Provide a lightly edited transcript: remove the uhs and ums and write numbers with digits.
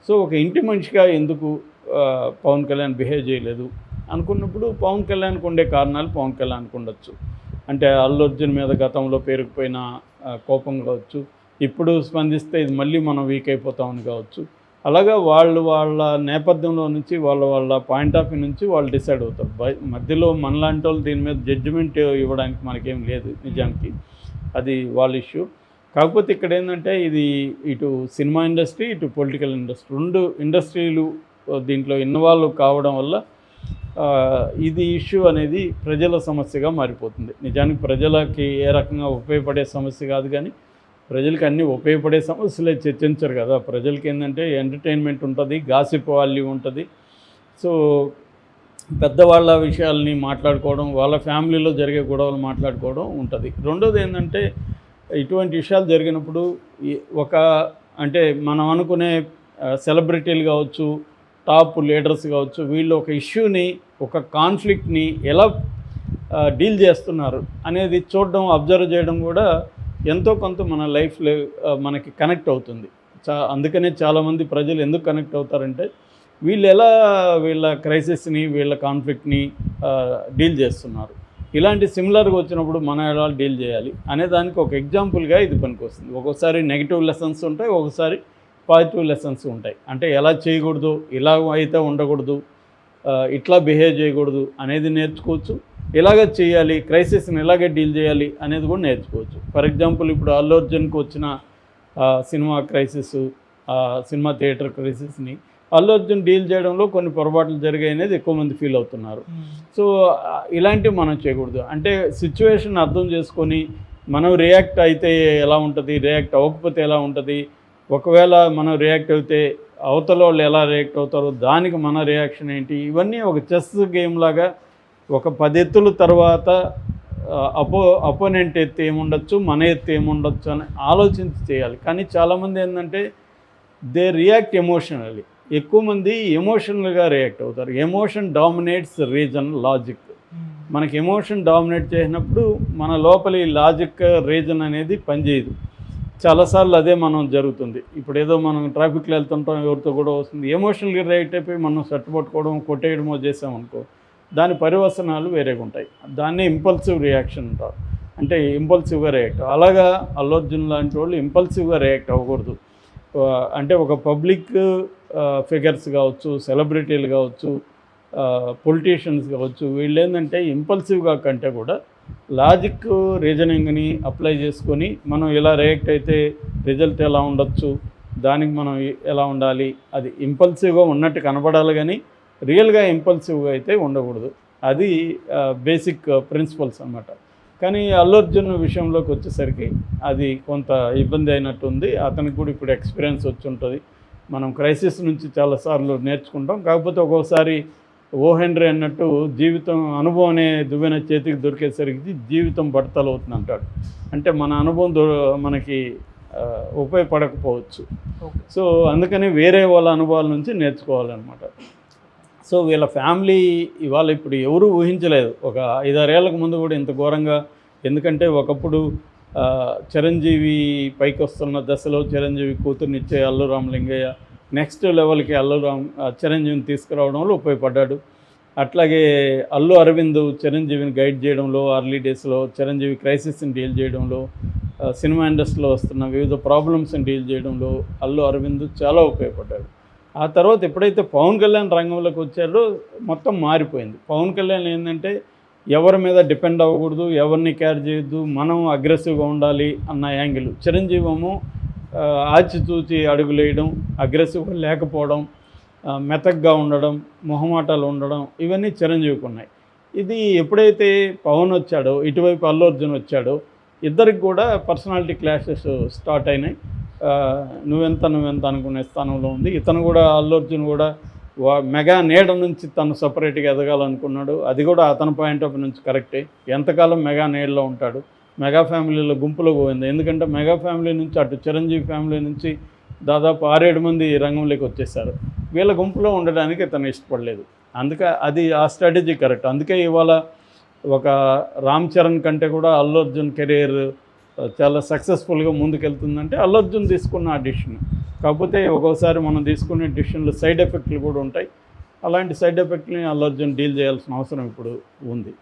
So ఒక ఇంటి మనిషిగా ఎందుకు పవన్ కళ్యాణ్ బిహేవ్ చేయలేదు అనుకున్నప్పుడు పవన్ కళ్యాణ్కి ఉండే కారణాలు పవన్ కళ్యాణ్కి ఉండొచ్చు. అంటే అల్లు అర్జున్ మీద గతంలో పేరుకుపోయిన కోపం కావచ్చు, ఇప్పుడు స్పందిస్తే ఇది మళ్ళీ మనం వీక్ అయిపోతామని కావచ్చు. అలాగా వాళ్ళ నేపథ్యంలో నుంచి వాళ్ళ పాయింట్ ఆఫ్ వ్యూ నుంచి వాళ్ళు డిసైడ్ అవుతారు. మధ్యలో మనలాంటి వాళ్ళు దీని మీద జడ్జిమెంట్ ఇవ్వడానికి మనకేం లేదు నిజానికి. అది వాళ్ళ ఇష్యూ. కాకపోతే ఇక్కడ ఏంటంటే ఇది ఇటు సినిమా ఇండస్ట్రీ, ఇటు పొలిటికల్ ఇండస్ట్రీ, 2 ఇండస్ట్రీలు దీంట్లో ఇన్వాల్వ్ కావడం వల్ల ఇది ఇష్యూ అనేది ప్రజల సమస్యగా మారిపోతుంది. నిజానికి ప్రజలకి ఏ రకంగా ఉపయోగపడే సమస్య కాదు, కానీ ప్రజలకి అన్నీ ఉపయోగపడే సమస్యలే చర్చించరు కదా. ప్రజలకి ఏంటంటే ఎంటర్టైన్మెంట్ ఉంటుంది, గాసిప్ వాల్యూ ఉంటుంది. సో పెద్దవాళ్ళ విషయాల్ని మాట్లాడుకోవడం, వాళ్ళ ఫ్యామిలీలో జరిగే గొడవలు మాట్లాడుకోవడం ఉంటుంది. రెండోది ఏంటంటే ఇటువంటి విషయాలు జరిగినప్పుడు అంటే మనం అనుకునే సెలబ్రిటీలు కావచ్చు, టాప్ లీడర్స్ కావచ్చు, వీళ్ళు ఒక ఇష్యూని, ఒక కాన్ఫ్లిక్ట్ని ఎలా డీల్ చేస్తున్నారు అనేది చూడడం, అబ్జర్వ్ చేయడం కూడా ఎంతో కొంత మన లైఫ్లో మనకి కనెక్ట్ అవుతుంది. అందుకనే చాలామంది ప్రజలు ఎందుకు కనెక్ట్ అవుతారంటే వీళ్ళు ఎలా వీళ్ళ క్రైసిస్ని, వీళ్ళ కాన్ఫ్లిక్ట్ని డీల్ చేస్తున్నారు. ఇలాంటి సిమిలర్గా వచ్చినప్పుడు మనం ఎలా డీల్ చేయాలి అనే దానికి ఒక ఎగ్జాంపుల్గా ఇది పనికొస్తుంది. ఒక్కోసారి నెగిటివ్ లెసన్స్ ఉంటాయి, ఒకసారి పాజిటివ్ లెసన్స్ ఉంటాయి. అంటే ఎలా చేయకూడదు, ఇలా అయితే ఉండకూడదు, ఇట్లా బిహేవ్ చేయకూడదు అనేది నేర్చుకోవచ్చు. ఇలాగ చేయాలి, క్రైసిస్ని ఇలాగే డీల్ చేయాలి అనేది కూడా నేర్చుకోవచ్చు. ఫర్ ఎగ్జాంపుల్ ఇప్పుడు అల్లు అర్జున్కి వచ్చిన సినిమా క్రైసిస్, సినిమా థియేటర్ క్రైసిస్ని అల్లు అర్జున్ డీల్ చేయడంలో కొన్ని పొరపాట్లు జరిగాయి అనేది ఎక్కువ మంది ఫీల్ అవుతున్నారు. సో ఇలాంటివి మనం చేయకూడదు. అంటే సిచ్యువేషన్ అర్థం చేసుకొని మనం రియాక్ట్ అయితే ఎలా ఉంటుంది, రియాక్ట్ అవ్వకపోతే ఎలా ఉంటుంది, ఒకవేళ మనం రియాక్ట్ అయితే అవతల వాళ్ళు ఎలా రియాక్ట్ అవుతారో దానికి మన రియాక్షన్ ఏంటి, ఇవన్నీ ఒక చెస్ గేమ్ లాగా ఒక 10 ఎత్తుల తర్వాత అపోనెంట్ ఎత్తు ఏముండొచ్చు, మన ఎత్తు ఏముండొచ్చు అని ఆలోచించి చేయాలి. కానీ చాలామంది ఏంటంటే దే రియాక్ట్ ఎమోషనల్లీ. ఎక్కువ మంది ఎమోషనల్గా రియాక్ట్ అవుతారు. Emotion dominates reason, logic. మనకి ఎమోషన్ డామినేట్ చేసినప్పుడు మన లోపలి లాజిక్, రీజన్ అనేది పనిచేయదు. చాలాసార్లు అదే మనం జరుగుతుంది. ఇప్పుడు ఏదో మనం ట్రాఫిక్లో వెళ్తుంటాం, ఎవరితో కూడా వస్తుంది, ఎమోషనల్గా రియాక్ట్ అయిపోయి మనం పట్టుకోవడం, కొట్టేయడమో చేసామనుకో, దాని పరివసనాలు వేరేగా ఉంటాయి. దాన్ని ఇంపల్సివ్ రియాక్షన్ అంటారు. అంటే ఇంపల్సివ్గా రియాక్ట్. అలాగా అల్లు అర్జున్ లాంటి వాళ్ళు ఇంపల్సివ్గా రియాక్ట్ అవ్వకూడదు. అంటే ఒక పబ్లిక్ ఫిగర్స్ కావచ్చు, సెలబ్రిటీలు కావచ్చు, పొలిటీషియన్స్ కావచ్చు, వీళ్ళు ఏంటంటే ఇంపల్సివ్గా కంటే కూడా లాజిక్, రీజనింగ్ని అప్లై చేసుకొని మనం ఇలా రియాక్ట్ అయితే రిజల్ట్ ఎలా ఉండొచ్చు, దానికి మనం ఎలా ఉండాలి, అది ఇంపల్సివ్గా ఉన్నట్టు కనపడాలి, కానీ రియల్గా ఇంపల్సివ్గా అయితే ఉండకూడదు. అది బేసిక్ ప్రిన్సిపల్స్ అన్నమాట. కానీ అల్లు అర్జున్ విషయంలోకి వచ్చేసరికి అది కొంత ఇబ్బంది అయినట్టు ఉంది. అతనికి కూడా ఇప్పుడు ఎక్స్పీరియన్స్ వచ్చి ఉంటుంది. మనం క్రైసిస్ నుంచి చాలాసార్లు నేర్చుకుంటాం. కాకపోతే ఒక్కోసారి ఓ హెన్రీ అన్నట్టు జీవితం అనుభవం అనే దువ్వెన చేతికి దొరికేసరికి జీవితం బట్టతలు అవుతుంది అంటాడు. అంటే మన అనుభవం మనకి ఉపయోగపడకపోవచ్చు. సో అందుకని వేరే వాళ్ళ అనుభవాల నుంచి నేర్చుకోవాలన్నమాట. సో వీళ్ళ ఫ్యామిలీ ఇవాళ ఇప్పుడు ఎవరూ ఊహించలేదు ఒక 5-6 ఏళ్ళకు ముందు కూడా ఇంత ఘోరంగా. ఎందుకంటే ఒకప్పుడు చిరంజీవి పైకి వస్తున్న దశలో చిరంజీవి కూతుర్నిచ్చే అల్లు రామలింగయ్య నెక్స్ట్ లెవెల్కి చిరంజీవిని తీసుకురావడంలో ఉపయోగపడ్డాడు. అట్లాగే అల్లు అరవింద్ చిరంజీవిని గైడ్ చేయడంలో, అర్లీ డేస్లో చిరంజీవి క్రైసిస్ని డీల్ చేయడంలో, సినిమా ఇండస్ట్రీలో వస్తున్న వివిధ ప్రాబ్లమ్స్ని డీల్ చేయడంలో అల్లు అరవింద్ చాలా ఉపయోగపడ్డాడు. ఆ తర్వాత ఎప్పుడైతే పవన్ కళ్యాణ్ రంగంలోకి వచ్చారో మొత్తం మారిపోయింది. పవన్ కళ్యాణ్ ఏంటంటే ఎవరి మీద డిపెండ్ అవ్వకూడదు, ఎవరిని కేర్ చేయొద్దు, మనం అగ్రెసివ్గా ఉండాలి అన్న యాంగిల్. చిరంజీవి ఏమో ఆచితూచి అడుగులేయడం, అగ్రెసివ్గా లేకపోవడం, మెతగ్గా ఉండడం, మొహమాటాలు ఉండడం, ఇవన్నీ చిరంజీవికి ఉన్నాయి. ఇది ఎప్పుడైతే పవన్ వచ్చాడో, ఇటువైపు అల్లు అర్జున్ వచ్చాడో, ఇద్దరికి కూడా పర్సనాలిటీ క్లాషెస్ స్టార్ట్ అయినాయి. నువ్వెంత అనుకునే స్థానంలో ఉంది. ఇతను కూడా అల్లు అర్జున్ కూడా మెగా నీడ నుంచి తను సపరేట్గా ఎదగాలనుకున్నాడు. అది కూడా అతని పాయింట్ ఆఫ్ నుంచి కరెక్టే. ఎంతకాలం మెగా నీడలో ఉంటాడు, మెగా ఫ్యామిలీలో గుంపులో పోయింది. ఎందుకంటే మెగా ఫ్యామిలీ నుంచి అటు చిరంజీవి ఫ్యామిలీ నుంచి దాదాపు 6-7 మంది రంగంలోకి వచ్చేసారు. వీళ్ళ గుంపులో ఉండడానికి ఇతను ఇష్టపడలేదు. అందుకే అది ఆ స్ట్రాటజీ కరెక్ట్. అందుకే ఇవాళ ఒక రామ్ చరణ్ కంటే కూడా అల్లు అర్జున్ కెరీర్ చాలా సక్సెస్ఫుల్గా ముందుకెళ్తుందంటే అల్లు అర్జున్ తీసుకున్న ఆ డిసిషన్. కాకపోతే ఒక్కోసారి మనం తీసుకునే డిసిషన్లు సైడ్ ఎఫెక్ట్లు కూడా ఉంటాయి. అలాంటి సైడ్ ఎఫెక్ట్ని అల్లు అర్జున్ డీల్ చేయాల్సిన అవసరం ఇప్పుడు ఉంది.